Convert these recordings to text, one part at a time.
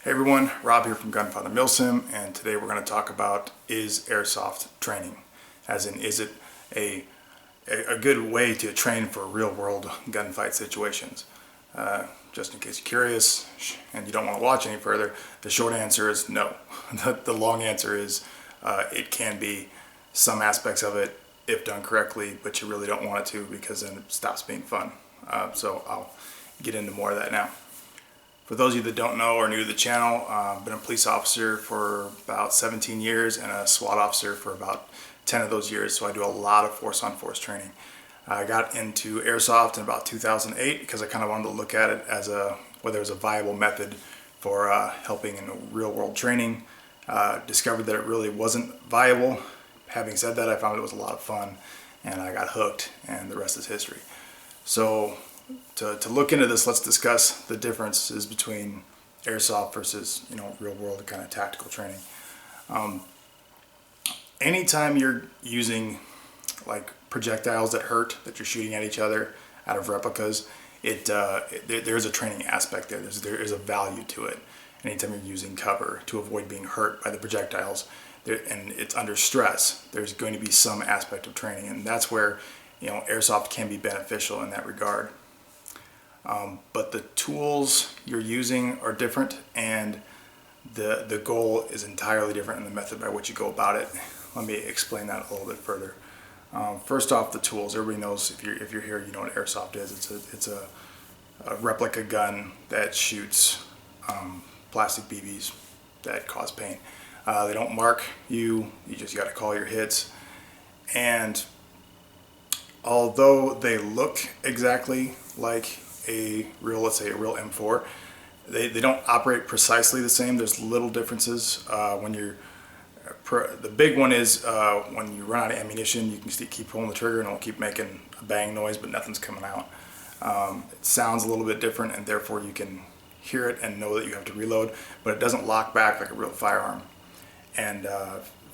Hey everyone, Rob here from Gunfather Milsim, and today we're going to talk about is Airsoft training, as in is it a good way to train for real world gunfight situations. Just in case you're curious and you don't want to watch any further, the short answer is no. The long answer is it can be some aspects of it if done correctly, but you really don't want it to because then it stops being fun. So I'll get into more of that now. For those of you that don't know or are new to the channel, I've been a police officer for about 17 years and a SWAT officer for about 10 of those years, so I do a lot of force-on-force training. I got into Airsoft in about 2008 because I kind of wanted to look at it as whether it was a viable method for helping in real-world training. Discovered that it really wasn't viable. Having said that, I found it was a lot of fun and I got hooked, and the rest is history. So to look into this, let's discuss the differences between Airsoft versus real world kind of tactical training. Anytime you're using like projectiles that hurt, that you're shooting at each other out of replicas, there's a training aspect there. There is a value to it. Anytime you're using cover to avoid being hurt by the projectiles, and it's under stress, there's going to be some aspect of training, and that's where Airsoft can be beneficial in that regard. But the tools you're using are different, and the goal is entirely different in the method by which you go about it. Let me explain that a little bit further. First off, the tools. Everybody knows, if you're here, you know what Airsoft is. It's a replica gun that shoots plastic BBs that cause pain. They don't mark you. You just got to call your hits. And although they look exactly like let's say a real M4, they don't operate precisely the same. There's little differences. The big one is when you run out of ammunition, you can keep pulling the trigger and it'll keep making a bang noise, but nothing's coming out. It sounds a little bit different, and therefore you can hear it and know that you have to reload, but it doesn't lock back like a real firearm. And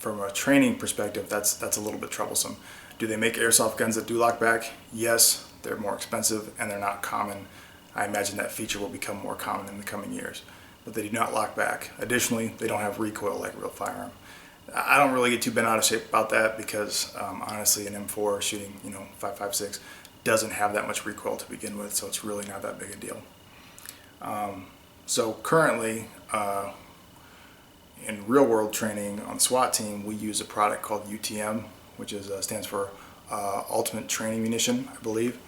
from a training perspective, that's a little bit troublesome. Do they make Airsoft guns that do lock back? Yes. They're more expensive and they're not common. I imagine that feature will become more common in the coming years, but they do not lock back. Additionally, they don't have recoil like a real firearm. I don't really get too bent out of shape about that because honestly, an M4 shooting 5.56 doesn't have that much recoil to begin with, so it's really not that big a deal. So currently, in real world training on the SWAT team, we use a product called UTM, which stands for Ultimate Training Munition, I believe.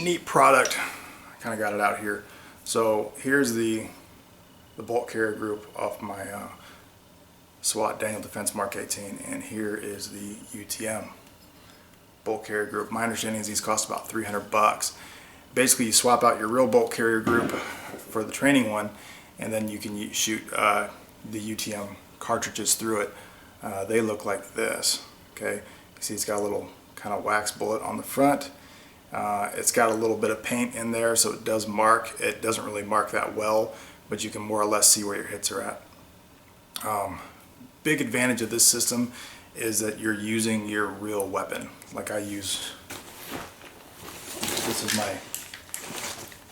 Neat product. I kind of got it out here. So here's the bolt carrier group off my SWAT Daniel Defense Mark 18, and here is the UTM bolt carrier group. My understanding is these cost about $300. Basically, you swap out your real bolt carrier group for the training one, and then you can shoot the UTM cartridges through it. They look like this. Okay, you see it's got a little kind of wax bullet on the front. It's got a little bit of paint in there, so it does mark. It doesn't really mark that well, but you can more or less see where your hits are at. Big advantage of this system is that you're using your real weapon. Like this is my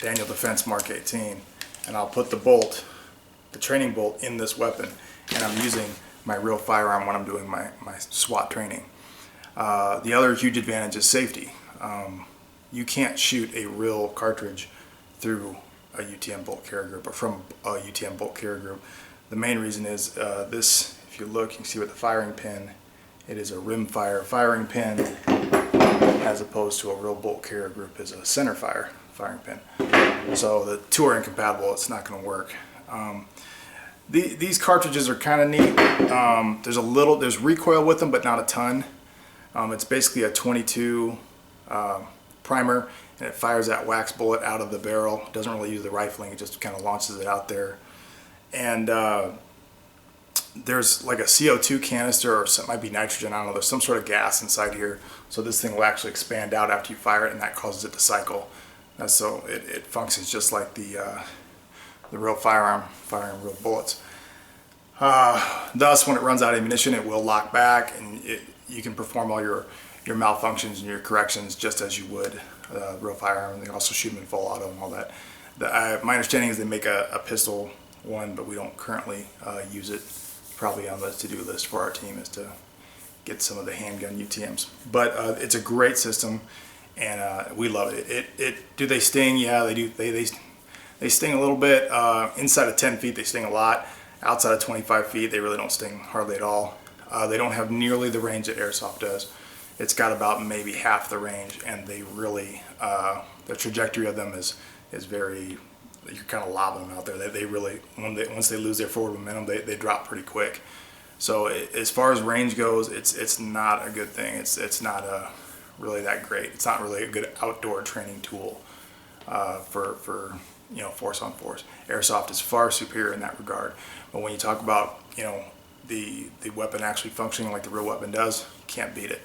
Daniel Defense Mark 18, and I'll put the training bolt in this weapon, and I'm using my real firearm when I'm doing my SWAT training. The other huge advantage is safety. You can't shoot a real cartridge through a UTM bolt carrier group or from a UTM bolt carrier group. The main reason is this. If you look, you can see with the firing pin, it is a rimfire firing pin, as opposed to a real bolt carrier group is a center fire firing pin. So the two are incompatible. It's not going to work. These cartridges are kind of neat. There's recoil with them, but not a ton. It's basically a 22 primer, and it fires that wax bullet out of the barrel. It doesn't really use the rifling, it just kind of launches it out there. And there's like a CO2 canister, or it might be nitrogen, I don't know, there's some sort of gas inside here, so this thing will actually expand out after you fire it, and that causes it to cycle. So it functions just like the real firearm firing real bullets. Thus, when it runs out of ammunition, it will lock back, and you can perform all your malfunctions and your corrections just as you would real firearm. They also shoot them in full auto and all that. My understanding is they make a pistol one, but we don't currently use it. Probably on the to-do list for our team is to get some of the handgun UTMs. But it's a great system, and we love it. Do they sting? Yeah, they do. They sting a little bit. Inside of 10 feet, they sting a lot. Outside of 25 feet, they really don't sting hardly at all. They don't have nearly the range that Airsoft does. It's got about maybe half the range, and they really, the trajectory of them is very, you're kind of lobbing them out there. They really, once they lose their forward momentum, they drop pretty quick. So as far as range goes, it's not a good thing. It's not really that great. It's not really a good outdoor training tool for force on force. Airsoft is far superior in that regard. But when you talk about the weapon actually functioning like the real weapon does, you can't beat it.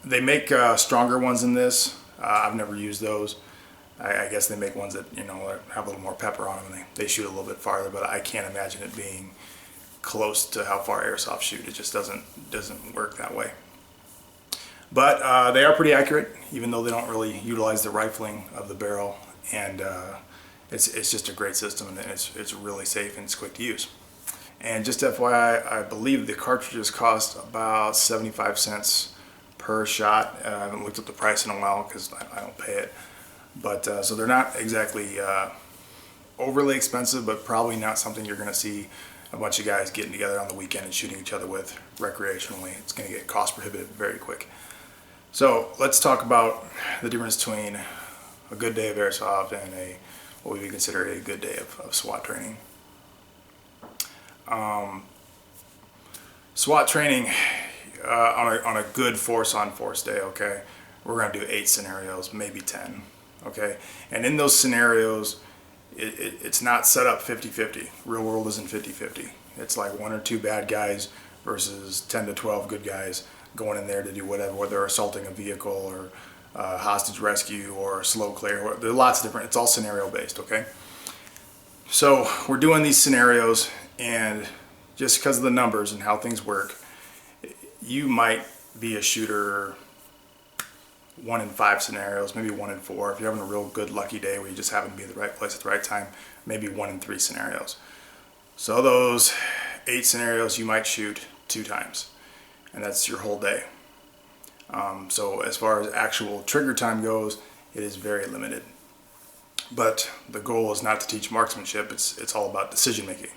They make stronger ones than this. I've never used those. I guess they make ones that have a little more pepper on them, and they shoot a little bit farther. But I can't imagine it being close to how far Airsoft shoot. It just doesn't work that way. But they are pretty accurate, even though they don't really utilize the rifling of the barrel. And it's just a great system, and it's really safe and it's quick to use. And just FYI, I believe the cartridges cost about 75 cents per shot. I haven't looked up the price in a while because I don't pay it. But so they're not exactly overly expensive, but probably not something you're going to see a bunch of guys getting together on the weekend and shooting each other with recreationally. It's going to get cost prohibitive very quick. So let's talk about the difference between a good day of Airsoft and what we would consider a good day of SWAT training. SWAT training on a good force-on-force day, okay, we're going to do 8 scenarios, maybe 10, okay? And in those scenarios, it's not set up 50-50. Real world isn't 50-50. It's like 1 or 2 bad guys versus 10 to 12 good guys going in there to do whatever, whether they're assaulting a vehicle or hostage rescue or slow clear. There are lots of different, it's all scenario based, okay? So we're doing these scenarios, and just because of the numbers and how things work, you might be a shooter 1 in 5 scenarios, maybe 1 in 4. If you're having a real good lucky day where you just happen to be in the right place at the right time, maybe 1 in 3 scenarios. So those 8 scenarios you might shoot 2 times, and that's your whole day. So as far as actual trigger time goes, it is very limited. But the goal is not to teach marksmanship. It's all about decision making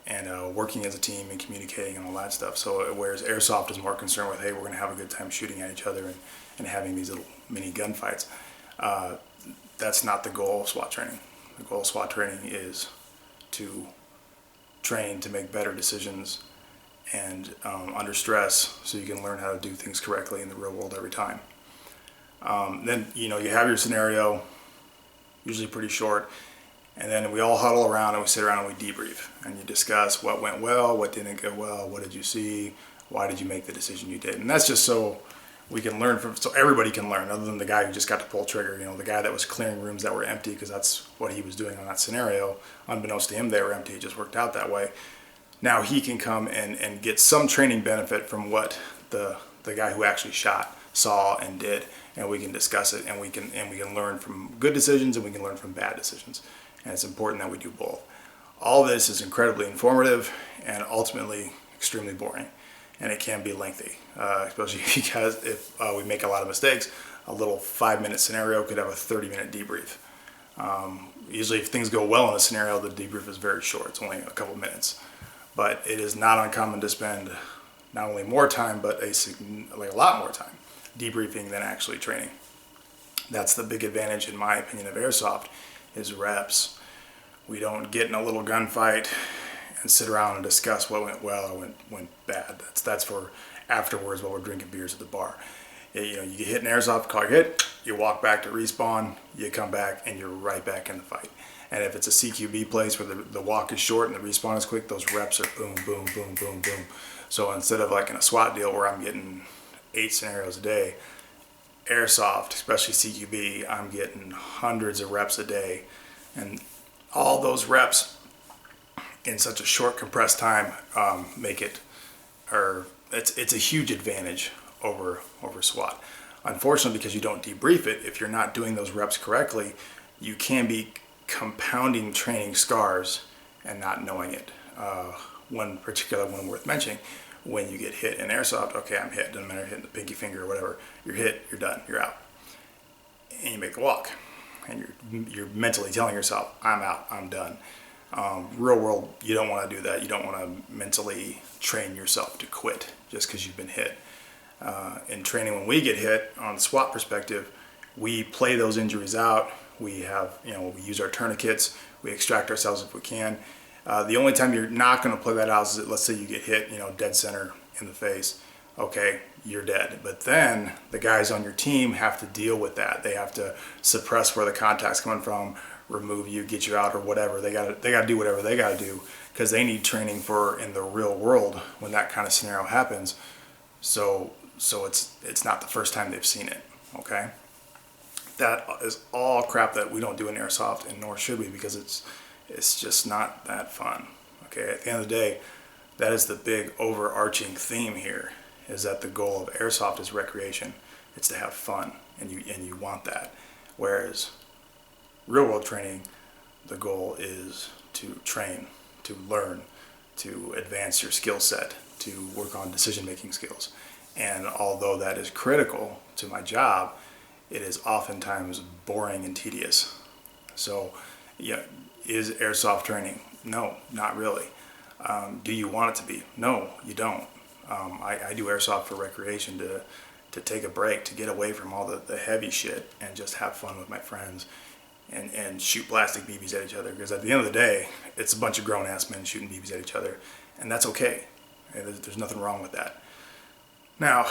and working as a team and communicating and all that stuff. So whereas Airsoft is more concerned with, hey, we're going to have a good time shooting at each other and having these little mini gunfights, that's not the goal of SWAT training. The goal of SWAT training is to train to make better decisions and under stress, so you can learn how to do things correctly in the real world every time. Then you have your scenario, usually pretty short, and then we all huddle around and we sit around and we debrief, and you discuss what went well, what didn't go well, what did you see, why did you make the decision you did. And that's just so we can learn from, so everybody can learn, other than the guy who just got to pull trigger, the guy that was clearing rooms that were empty because that's what he was doing on that scenario. Unbeknownst to him, they were empty. It just worked out that way. Now he can come and get some training benefit from what the guy who actually shot saw and did, and we can discuss it, and we can learn from good decisions and we can learn from bad decisions. And it's important that we do both. All this is incredibly informative and ultimately extremely boring, and it can be lengthy, especially because if we make a lot of mistakes. A little 5-minute scenario could have a 30-minute debrief. Usually if things go well in a scenario, the debrief is very short. It's only a couple minutes. But it is not uncommon to spend not only more time, but a lot more time debriefing than actually training. That's the big advantage, in my opinion, of Airsoft, is reps. We don't get in a little gunfight and sit around and discuss what went well or went bad. That's for afterwards while we're drinking beers at the bar. You get hit an Airsoft, call your hit, you walk back to respawn, you come back, and you're right back in the fight. And if it's a CQB place where the walk is short and the respawn is quick, those reps are boom, boom, boom, boom, boom. So instead of like in a SWAT deal where I'm getting 8 scenarios a day, Airsoft, especially CQB, I'm getting hundreds of reps a day. And all those reps in such a short compressed time it's a huge advantage over SWAT. Unfortunately, because you don't debrief it, if you're not doing those reps correctly, you can be compounding training scars and not knowing it. One particular one worth mentioning: when you get hit in airsoft, okay, I'm hit, doesn't matter, hitting the pinky finger or whatever, you're hit, you're done, you're out. And you make the walk, and you're mentally telling yourself, I'm out, I'm done. Real world, you don't want to do that. You don't want to mentally train yourself to quit just because you've been hit. In training, when we get hit, on the SWAT perspective, we play those injuries out. We have, we use our tourniquets, we extract ourselves if we can. The only time you're not going to play that out is, let's say you get hit, dead center in the face. Okay, you're dead. But then the guys on your team have to deal with that. They have to suppress where the contact's coming from, remove you, get you out, or whatever. They got to do whatever they got to do, because they need training for in the real world when that kind of scenario happens. So it's not the first time they've seen it. Okay, that is all crap that we don't do in airsoft, and nor should we, because it's just not that fun. Okay, at the end of the day, that is the big overarching theme here, is that the goal of airsoft is recreation. It's to have fun, and you want that. Whereas real world training, the goal is to train, to learn, to advance your skill set, to work on decision making skills. And although that is critical to my job, it is oftentimes boring and tedious. So yeah, is airsoft training? No, not really. Do you want it to be? No, you don't. I do airsoft for recreation, to take a break, to get away from all the heavy shit and just have fun with my friends and shoot plastic BBs at each other. Because at the end of the day, it's a bunch of grown-ass men shooting BBs at each other, and that's okay. There's nothing wrong with that. Now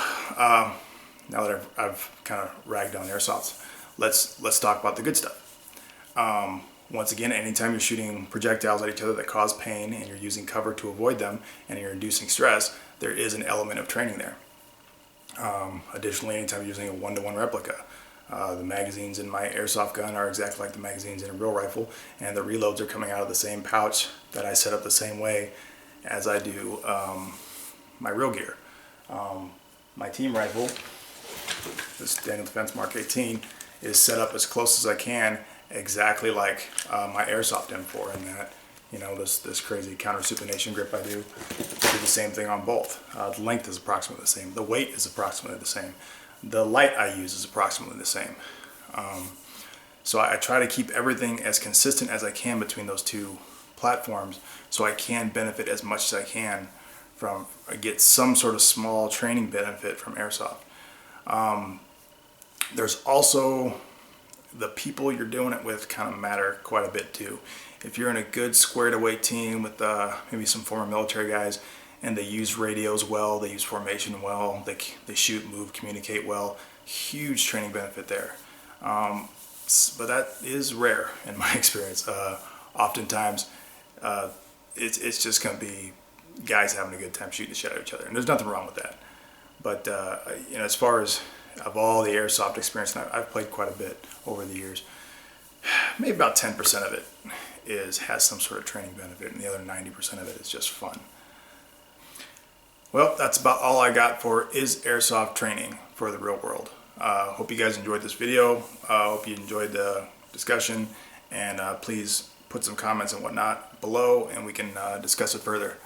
that I've kind of ragged on airsoft, let's talk about the good stuff. Once again, anytime you're shooting projectiles at each other that cause pain and you're using cover to avoid them and you're inducing stress, there is an element of training there. Additionally, anytime you're using a one-to-one replica, the magazines in my airsoft gun are exactly like the magazines in a real rifle, and the reloads are coming out of the same pouch that I set up the same way as I do my real gear. My team rifle, this Daniel Defense Mark 18, is set up as close as I can, exactly like my airsoft M4, in that, this crazy counter supination grip I do the same thing on both. The length is approximately the same. The weight is approximately the same. The light I use is approximately the same. So I try to keep everything as consistent as I can between those two platforms, so I can benefit as much as I can from, get some sort of small training benefit from airsoft. There's also the people you're doing it with kind of matter quite a bit too. If you're in a good squared away team with maybe some former military guys, and they use radios well, they use formation well, they shoot, move, communicate well, huge training benefit there. But that is rare in my experience. Oftentimes it's just going to be guys having a good time shooting the shit out of each other, and there's nothing wrong with that. But as far as of all the airsoft experience, and I've played quite a bit over the years, maybe about 10% of it has some sort of training benefit, and the other 90% of it is just fun. Well, that's about all I got for is airsoft training for the real world. Hope you guys enjoyed this video. Hope you enjoyed the discussion, and please put some comments and whatnot below, and we can discuss it further.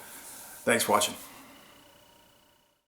Thanks for watching.